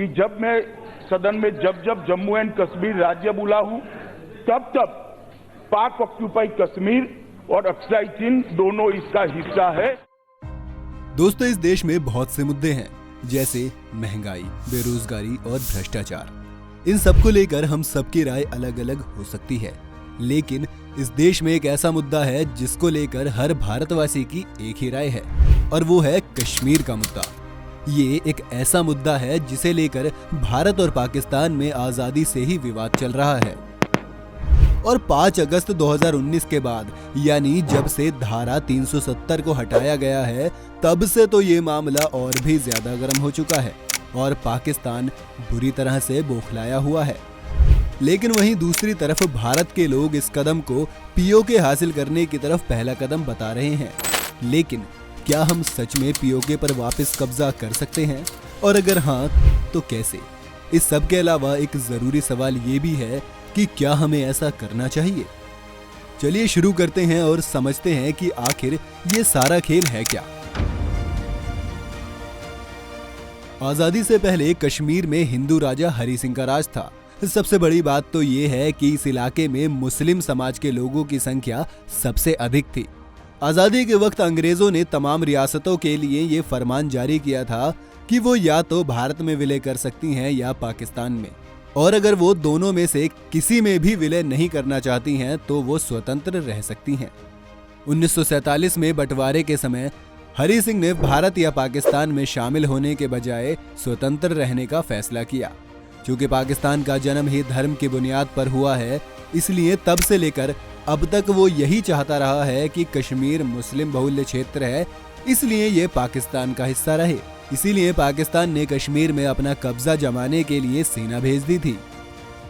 कि जब मैं सदन में जब जम्मू एंड कश्मीर राज्य बोला हूं, तब पाक ऑक्यूपाइड कश्मीर और अक्साई चीन दोनों इसका हिस्सा है। दोस्तों, इस देश में बहुत से मुद्दे हैं, जैसे महंगाई, बेरोजगारी और भ्रष्टाचार। इन सबको लेकर हम सबकी राय अलग अलग हो सकती है, लेकिन इस देश में एक ऐसा मुद्दा है जिसको लेकर हर भारतवासी की एक ही राय है, और वो है कश्मीर का मुद्दा। ये एक ऐसा मुद्दा है जिसे लेकर भारत और पाकिस्तान में आजादी से ही विवाद चल रहा है, और 5 अगस्त 2019 के बाद, यानी जब से धारा 370 को हटाया गया है, तब से तो ये मामला और भी ज्यादा गर्म हो चुका है और पाकिस्तान बुरी तरह से बौखलाया हुआ है। लेकिन वहीं दूसरी तरफ भारत के लोग इस कदम को पीओके हासिल करने की तरफ पहला कदम बता रहे हैं। लेकिन क्या हम सच में पीओके पर वापस कब्जा कर सकते हैं, और अगर हाँ तो कैसे? इस सब के अलावा एक जरूरी सवाल ये भी है कि क्या हमें ऐसा करना चाहिए? चलिए शुरू करते हैं और समझते हैं कि आखिर ये सारा खेल है क्या। आजादी से पहले कश्मीर में हिंदू राजा हरि सिंह का राज था। सबसे बड़ी बात तो ये है कि इस इलाके में मुस्लिम समाज के लोगों की संख्या सबसे अधिक थी। आजादी के वक्त अंग्रेजों ने तमाम रियासतों के लिए ये फरमान जारी किया था कि वो या तो भारत में विलय कर सकती हैं या पाकिस्तान में, और अगर वो दोनों में से किसी में भी विलय नहीं करना चाहती हैं तो वो स्वतंत्र रह सकती हैं। 1947 में बंटवारे के समय हरि सिंह ने भारत या पाकिस्तान में शामिल होने के बजाय स्वतंत्र रहने का फैसला किया। चूंकि पाकिस्तान का जन्म ही धर्म की बुनियाद पर हुआ है, इसलिए तब से लेकर अब तक वो यही चाहता रहा है कि कश्मीर मुस्लिम बहुल्य क्षेत्र है, इसलिए ये पाकिस्तान का हिस्सा रहे। इसीलिए पाकिस्तान ने कश्मीर में अपना कब्जा जमाने के लिए सेना भेज दी थी।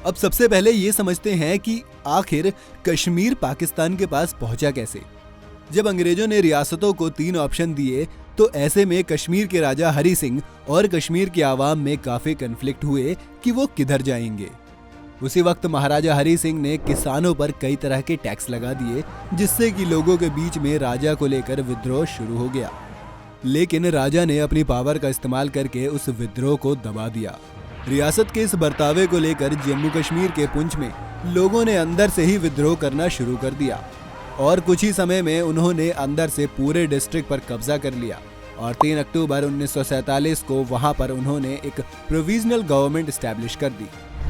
अब सबसे पहले ये समझते हैं कि आखिर कश्मीर पाकिस्तान के पास पहुंचा कैसे। जब अंग्रेजों ने रियासतों को 3 ऑप्शन दिए, तो ऐसे में कश्मीर के राजा हरि सिंह और कश्मीर के आवाम में काफी कन्फ्लिक्ट हुए कि वो किधर जाएंगे। उसी वक्त महाराजा हरि सिंह ने किसानों पर कई तरह के टैक्स लगा दिए, जिससे कि लोगों के बीच में राजा को लेकर विद्रोह शुरू हो गया। लेकिन राजा ने अपनी पावर का इस्तेमाल करके उस विद्रोह को दबा दिया। रियासत के इस बर्तावे को लेकर जम्मू कश्मीर के पुंछ में लोगों ने अंदर से ही विद्रोह करना शुरू कर दिया, और कुछ ही समय में उन्होंने अंदर से पूरे डिस्ट्रिक्ट पर कब्जा कर लिया, और 3 अक्टूबर 1947 को वहां पर उन्होंने एक प्रोविजनल गवर्नमेंट एस्टैब्लिश कर दी।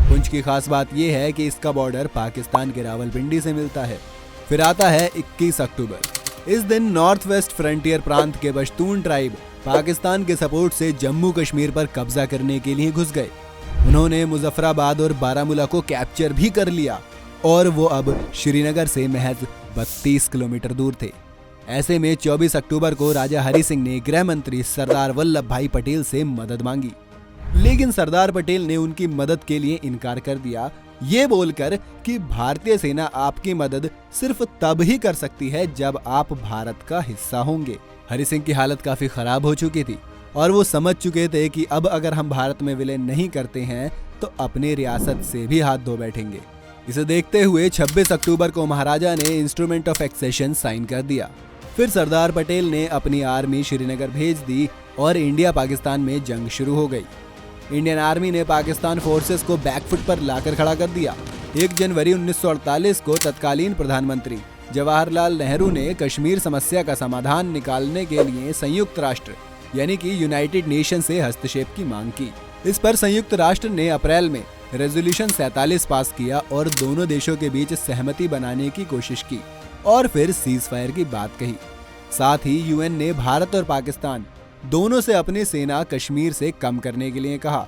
पुंछ की खास बात यह है कि इसका बॉर्डर पाकिस्तान के रावलपिंडी से मिलता है। फिर आता है 21 अक्टूबर। इस दिन नॉर्थ वेस्ट फ्रंटियर प्रांत के पश्तून ट्राइब पाकिस्तान के सपोर्ट से जम्मू कश्मीर पर कब्जा करने के लिए घुस गए। उन्होंने मुजफ्फराबाद और बारामूला को कैप्चर भी कर लिया, और वो अब श्रीनगर से महज 32 किलोमीटर दूर थे। ऐसे में 24 अक्टूबर को राजा हरि सिंह ने गृह मंत्री सरदार वल्लभ भाई पटेल से मदद मांगी, लेकिन सरदार पटेल ने उनकी मदद के लिए इनकार कर दिया, ये बोलकर कि भारतीय सेना आपकी मदद सिर्फ तब ही कर सकती है जब आप भारत का हिस्सा होंगे। हरि सिंह की हालत काफी खराब हो चुकी थी, और वो समझ चुके थे कि अब अगर हम भारत में विलय नहीं करते हैं तो अपनी रियासत से भी हाथ धो बैठेंगे। इसे देखते हुए 26 अक्टूबर को महाराजा ने इंस्ट्रूमेंट ऑफ एक्सेशन साइन कर दिया। फिर सरदार पटेल ने अपनी आर्मी श्रीनगर भेज दी और इंडिया पाकिस्तान में जंग शुरू हो गई। इंडियन आर्मी ने पाकिस्तान फोर्सेस को बैकफुट पर लाकर खड़ा कर दिया। 1 जनवरी 1948 को तत्कालीन प्रधानमंत्री जवाहरलाल नेहरू ने कश्मीर समस्या का समाधान निकालने के लिए संयुक्त राष्ट्र यानी कि यूनाइटेड नेशन से हस्तक्षेप की मांग की। इस पर संयुक्त राष्ट्र ने अप्रैल में रेजोल्यूशन 47 पास किया और दोनों देशों के बीच सहमति बनाने की कोशिश की, और फिर सीज फायर की बात कही। साथ ही यूएन ने भारत और पाकिस्तान दोनों से अपनी सेना कश्मीर से कम करने के लिए कहा।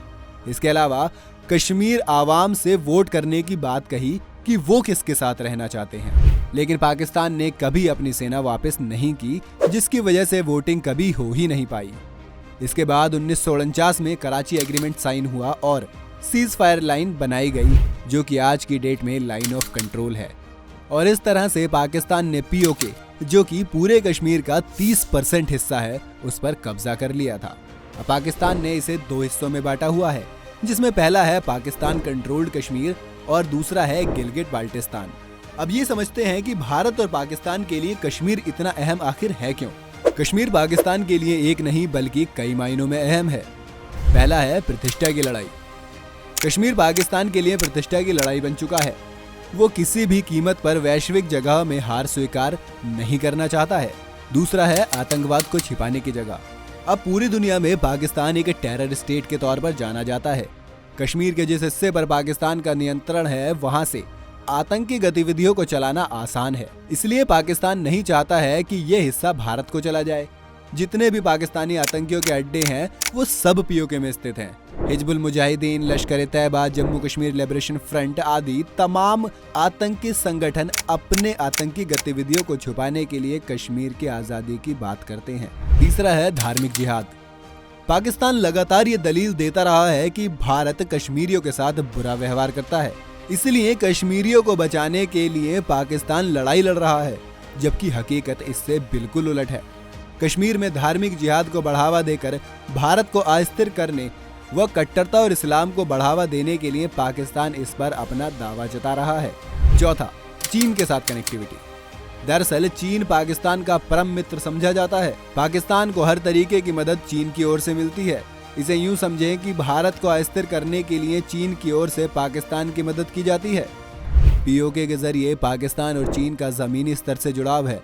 इसके अलावा कश्मीर आवाम से वोट करने की बात कही कि वो किसके साथ रहना चाहते हैं, लेकिन पाकिस्तान ने कभी अपनी सेना वापस नहीं की, जिसकी वजह से वोटिंग कभी हो ही नहीं पाई। इसके बाद 1949 में कराची एग्रीमेंट साइन हुआ और सीज फायर लाइन बनाई गई, जो कि आज की डेट में लाइन ऑफ कंट्रोल है। और इस तरह से पाकिस्तान ने पीओके, जो कि पूरे कश्मीर का 30% हिस्सा है, उस पर कब्जा कर लिया था। अब पाकिस्तान ने इसे 2 हिस्सों में बांटा हुआ है, जिसमें पहला है पाकिस्तान कंट्रोल्ड कश्मीर और दूसरा है गिलगिट बाल्टिस्तान। अब ये समझते हैं कि भारत और पाकिस्तान के लिए कश्मीर इतना अहम आखिर है क्यों? कश्मीर पाकिस्तान के लिए एक नहीं बल्कि कई मायनों में अहम है। पहला है प्रतिष्ठा की लड़ाई। कश्मीर पाकिस्तान के लिए प्रतिष्ठा की लड़ाई बन चुका है। वो किसी भी कीमत पर वैश्विक जगह में हार स्वीकार नहीं करना चाहता है। दूसरा है आतंकवाद को छिपाने की जगह। अब पूरी दुनिया में पाकिस्तान एक टेरर स्टेट के तौर पर जाना जाता है। कश्मीर के जिस हिस्से पर पाकिस्तान का नियंत्रण है, वहां से आतंकी गतिविधियों को चलाना आसान है। इसलिए पाकिस्तान नहीं चाहता है कि यह हिस्सा भारत को चला जाए। जितने भी पाकिस्तानी आतंकियों के अड्डे हैं, वो सब पीओके में स्थित हैं। हिजबुल मुजाहिदीन, लश्कर-ए-तैयबा, जम्मू कश्मीर लिबरेशन फ्रंट आदि तमाम आतंकी संगठन अपने आतंकी गतिविधियों को छुपाने के लिए कश्मीर की आजादी की बात करते हैं। तीसरा है धार्मिक जिहाद। पाकिस्तान लगातार ये दलील देता रहा है कि भारत कश्मीरियों के साथ बुरा व्यवहार करता है, इसलिए कश्मीरियों को बचाने के लिए पाकिस्तान लड़ाई लड़ रहा है, जबकि हकीकत इससे बिल्कुल उलट है। कश्मीर में धार्मिक जिहाद को बढ़ावा देकर भारत को अस्थिर करने व कट्टरता और इस्लाम को बढ़ावा देने के लिए पाकिस्तान इस पर अपना दावा जता रहा है। चौथा, चीन के साथ कनेक्टिविटी। दरअसल चीन पाकिस्तान का परम मित्र समझा जाता है। पाकिस्तान को हर तरीके की मदद चीन की ओर से मिलती है। इसे यूं समझें कि भारत को अस्थिर करने के लिए चीन की ओर से पाकिस्तान की मदद की जाती है। पीओके के जरिए पाकिस्तान और चीन का जमीनी स्तर से जुड़ाव है।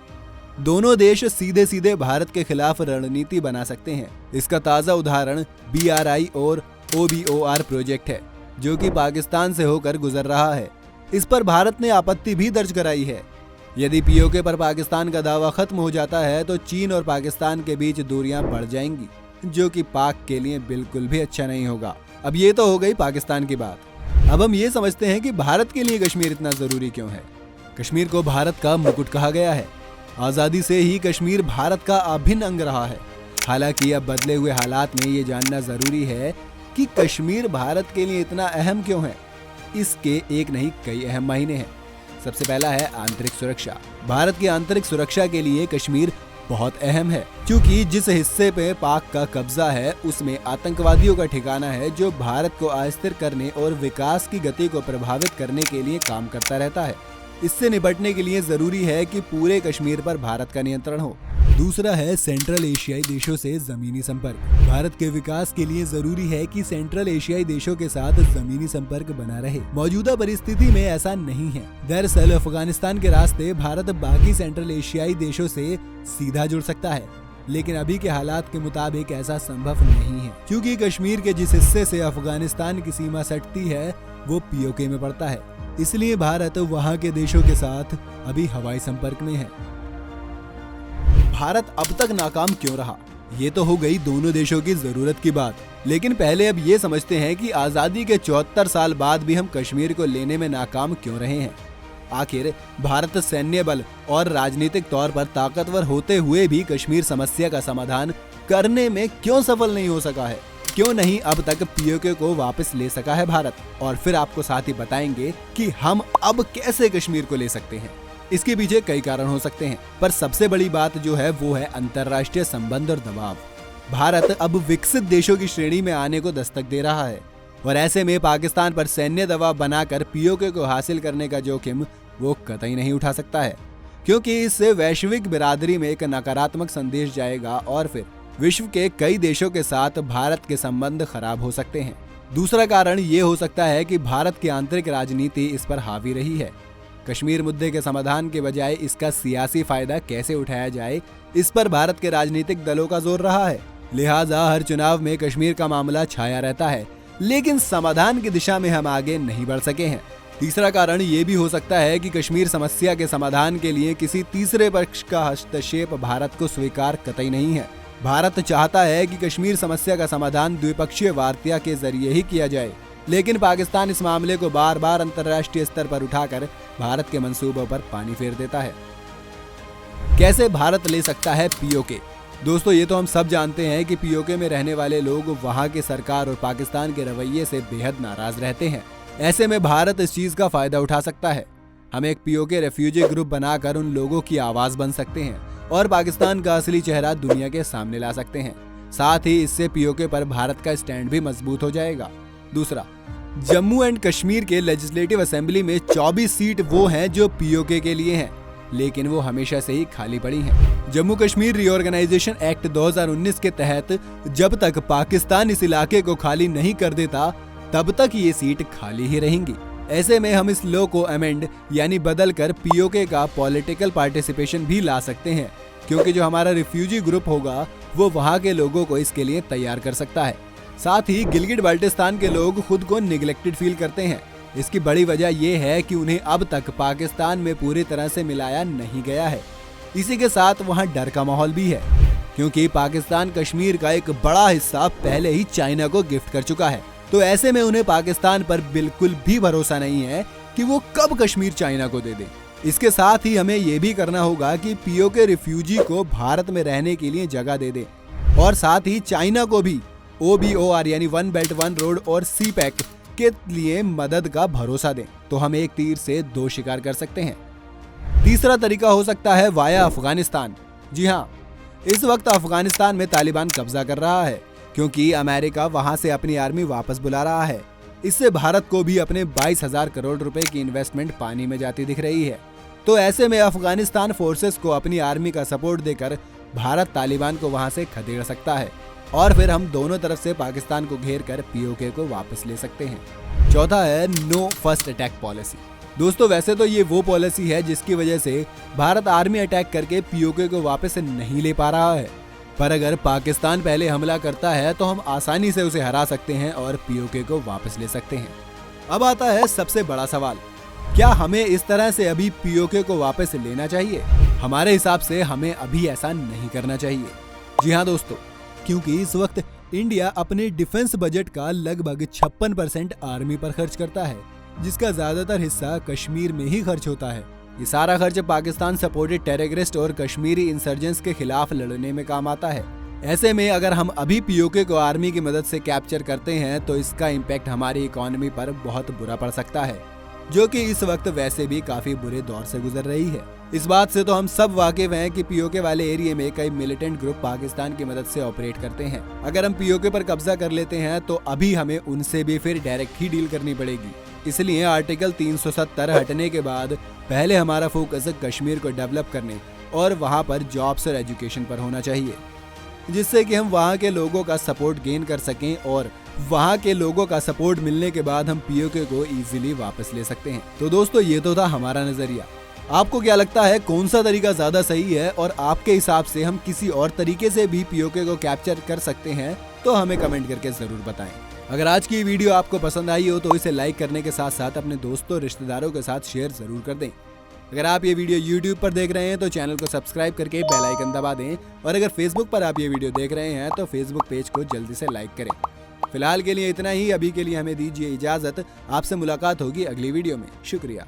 दोनों देश सीधे सीधे भारत के खिलाफ रणनीति बना सकते हैं। इसका ताज़ा उदाहरण BRI और OBOR प्रोजेक्ट है, जो कि पाकिस्तान से होकर गुजर रहा है। इस पर भारत ने आपत्ति भी दर्ज कराई है। यदि पीओके पर पाकिस्तान का दावा खत्म हो जाता है तो चीन और पाकिस्तान के बीच दूरियां बढ़ जाएंगी, जो कि पाक के लिए बिल्कुल भी अच्छा नहीं होगा। अब ये तो हो गई पाकिस्तान की बात। अब हम ये समझते हैं कि भारत के लिए कश्मीर इतना जरूरी क्यों है। कश्मीर को भारत का मुकुट कहा गया है। आजादी से ही कश्मीर भारत का अभिन्न अंग रहा है। हालांकि अब बदले हुए हालात में ये जानना जरूरी है कि कश्मीर भारत के लिए इतना अहम क्यों है। इसके एक नहीं कई अहम मायने हैं। सबसे पहला है आंतरिक सुरक्षा। भारत की आंतरिक सुरक्षा के लिए कश्मीर बहुत अहम है, क्योंकि जिस हिस्से पे पाक का कब्जा है उसमें आतंकवादियों का ठिकाना है, जो भारत को अस्थिर करने और विकास की गति को प्रभावित करने के लिए काम करता रहता है। इससे निपटने के लिए जरूरी है कि पूरे कश्मीर पर भारत का नियंत्रण हो। दूसरा है सेंट्रल एशियाई देशों से जमीनी संपर्क। भारत के विकास के लिए जरूरी है कि सेंट्रल एशियाई देशों के साथ जमीनी संपर्क बना रहे। मौजूदा परिस्थिति में ऐसा नहीं है। दरअसल अफगानिस्तान के रास्ते भारत बाकी सेंट्रल एशियाई देशों से सीधा जुड़ सकता है, लेकिन अभी के हालात के मुताबिक ऐसा संभव नहीं है, क्योंकि कश्मीर के जिस हिस्से से अफगानिस्तान की सीमा सटती है वो पीओके में पड़ता है। इसलिए भारत वहां के देशों के साथ अभी हवाई संपर्क में है। भारत अब तक नाकाम क्यों रहा? ये तो हो गई दोनों देशों की जरूरत की बात, लेकिन पहले अब ये समझते हैं कि आजादी के 74 साल बाद भी हम कश्मीर को लेने में नाकाम क्यों रहे हैं। आखिर भारत सैन्य बल और राजनीतिक तौर पर ताकतवर होते हुए भी कश्मीर समस्या का समाधान करने में क्यों सफल नहीं हो सका है? क्यों नहीं अब तक पीओके को वापस ले सका है भारत? और फिर आपको साथ ही बताएंगे कि हम अब कैसे कश्मीर को ले सकते हैं। इसके पीछे कई कारण हो सकते हैं, पर सबसे बड़ी बात जो है वो है अंतर्राष्ट्रीय संबंध और दबाव। भारत अब विकसित देशों की श्रेणी में आने को दस्तक दे रहा है, और ऐसे में पाकिस्तान पर सैन्य दबाव बनाकर पीओके को हासिल करने का जोखिम वो कतई नहीं उठा सकता है, क्योंकि इससे वैश्विक बिरादरी में एक नकारात्मक संदेश जाएगा और फिर विश्व के कई देशों के साथ भारत के संबंध खराब हो सकते हैं। दूसरा कारण ये हो सकता है कि भारत की आंतरिक राजनीति इस पर हावी रही है। कश्मीर मुद्दे के समाधान के बजाय इसका सियासी फायदा कैसे उठाया जाए, इस पर भारत के राजनीतिक दलों का जोर रहा है। लिहाजा हर चुनाव में कश्मीर का मामला छाया रहता है, लेकिन समाधान की दिशा में हम आगे नहीं बढ़ सके हैं। तीसरा कारण ये भी हो सकता है कि कश्मीर समस्या के समाधान के लिए किसी तीसरे पक्ष का हस्तक्षेप भारत को स्वीकार कतई नहीं है। भारत चाहता है कि कश्मीर समस्या का समाधान द्विपक्षीय वार्ता के जरिए ही किया जाए, लेकिन पाकिस्तान इस मामले को बार बार अंतर्राष्ट्रीय स्तर पर उठाकर भारत के मंसूबों पर पानी फेर देता है। कैसे भारत ले सकता है पीओके? दोस्तों, ये तो हम सब जानते हैं कि पीओके में रहने वाले लोग वहां की सरकार और पाकिस्तान के रवैये से बेहद नाराज रहते हैं। ऐसे में भारत इस चीज का फायदा उठा सकता है। हम एक पीओके रेफ्यूजी ग्रुप बनाकर उन लोगों की आवाज बन सकते हैं और पाकिस्तान का असली चेहरा दुनिया के सामने ला सकते हैं। साथ ही इससे पीओके पर भारत का स्टैंड भी मजबूत हो जाएगा। दूसरा, जम्मू एंड कश्मीर के लेजिस्लेटिव असेंबली में 24 सीट वो हैं जो पीओके के लिए हैं, लेकिन वो हमेशा से ही खाली पड़ी हैं। जम्मू कश्मीर रीऑर्गेनाइजेशन एक्ट 2019 के तहत जब तक पाकिस्तान इस इलाके को खाली नहीं कर देता तब तक ये सीट खाली ही रहेंगी। ऐसे में हम इस लॉ को अमेंड यानी बदल कर पीओके का पॉलिटिकल पार्टिसिपेशन भी ला सकते हैं, क्योंकि जो हमारा रिफ्यूजी ग्रुप होगा वो वहाँ के लोगों को इसके लिए तैयार कर सकता है। साथ ही गिलगिट बाल्टिस्तान के लोग खुद को निगलेक्टेड फील करते हैं। इसकी बड़ी वजह ये है कि उन्हें अब तक पाकिस्तान में पूरी तरह से मिलाया नहीं गया है। इसी के साथ वहाँ डर का माहौल भी है, क्योंकि पाकिस्तान कश्मीर का एक बड़ा हिस्सा पहले ही चाइना को गिफ्ट कर चुका है। तो ऐसे में उन्हें पाकिस्तान पर बिल्कुल भी भरोसा नहीं है कि वो कब कश्मीर चाइना को दे दे। इसके साथ ही हमें ये भी करना होगा कि पीओके रिफ्यूजी को भारत में रहने के लिए जगह दे दे, और साथ ही चाइना को भी OBOR यानी वन बेल्ट वन रोड और CPEC के लिए मदद का भरोसा दें। तो हम एक तीर से दो शिकार कर सकते हैं। तीसरा तरीका हो सकता है वाया अफगानिस्तान। जी हाँ, इस वक्त अफगानिस्तान में तालिबान कब्जा कर रहा है, क्योंकि अमेरिका वहां से अपनी आर्मी वापस बुला रहा है। इससे भारत को भी अपने 22,000 करोड़ रुपए की इन्वेस्टमेंट पानी में जाती दिख रही है। तो ऐसे में अफगानिस्तान फोर्सेस को अपनी आर्मी का सपोर्ट देकर भारत तालिबान को वहां से खदेड़ सकता है, और फिर हम दोनों तरफ से पाकिस्तान को घेर कर पीओके को वापस ले सकते हैं। चौथा है नो फर्स्ट अटैक पॉलिसी। दोस्तों, वैसे तो ये वो पॉलिसी है जिसकी वजह से भारत आर्मी अटैक करके पीओके को वापस नहीं ले पा रहा है, पर अगर पाकिस्तान पहले हमला करता है तो हम आसानी से उसे हरा सकते हैं और पीओके को वापस ले सकते हैं। अब आता है सबसे बड़ा सवाल, क्या हमें इस तरह से अभी पीओके को वापस लेना चाहिए? हमारे हिसाब से हमें अभी ऐसा नहीं करना चाहिए। जी हाँ दोस्तों, क्योंकि इस वक्त इंडिया अपने डिफेंस बजट का लगभग 56% आर्मी पर खर्च करता है, जिसका ज्यादातर हिस्सा कश्मीर में ही खर्च होता है। ये सारा खर्च पाकिस्तान सपोर्टेड टेररिस्ट और कश्मीरी इंसर्जेंट्स के खिलाफ लड़ने में काम आता है। ऐसे में अगर हम अभी पीओके को आर्मी की मदद से कैप्चर करते हैं तो इसका इम्पैक्ट हमारी इकोनॉमी पर बहुत बुरा पड़ सकता है, जो कि इस वक्त वैसे भी काफी बुरे दौर से गुजर रही है। इस बात से तो हम सब वाकिफ हैं कि पीओके वाले एरिया में कई मिलिटेंट ग्रुप पाकिस्तान की मदद से ऑपरेट करते हैं। अगर हम पीओके पर कब्जा कर लेते हैं तो अभी हमें उनसे भी फिर डायरेक्ट ही डील करनी पड़ेगी। इसलिए आर्टिकल 370 हटने के बाद पहले हमारा फोकस कश्मीर को डेवलप करने और वहाँ पर जॉब्स और एजुकेशन पर होना चाहिए, जिससे कि हम वहाँ के लोगों का सपोर्ट गेन कर सकें, और वहाँ के लोगों का सपोर्ट मिलने के बाद हम पीओके को इजीली वापस ले सकते हैं। तो दोस्तों, ये तो था हमारा नजरिया। आपको क्या लगता है कौन सा तरीका ज्यादा सही है, और आपके हिसाब से हम किसी और तरीके से भी पीओके को कैप्चर कर सकते हैं? तो हमें कमेंट करके जरूर बताएं। अगर आज की वीडियो आपको पसंद आई हो तो इसे लाइक करने के साथ साथ अपने दोस्तों रिश्तेदारों के साथ शेयर जरूर कर दें। अगर आप ये वीडियो YouTube पर देख रहे हैं तो चैनल को सब्सक्राइब करके बेल आइकन दबा दें, और अगर Facebook पर आप ये वीडियो देख रहे हैं तो Facebook पेज को जल्दी से लाइक करें। फिलहाल के लिए इतना ही। अभी के लिए हमें दीजिए इजाजत। आपसे मुलाकात होगी अगली वीडियो में। शुक्रिया।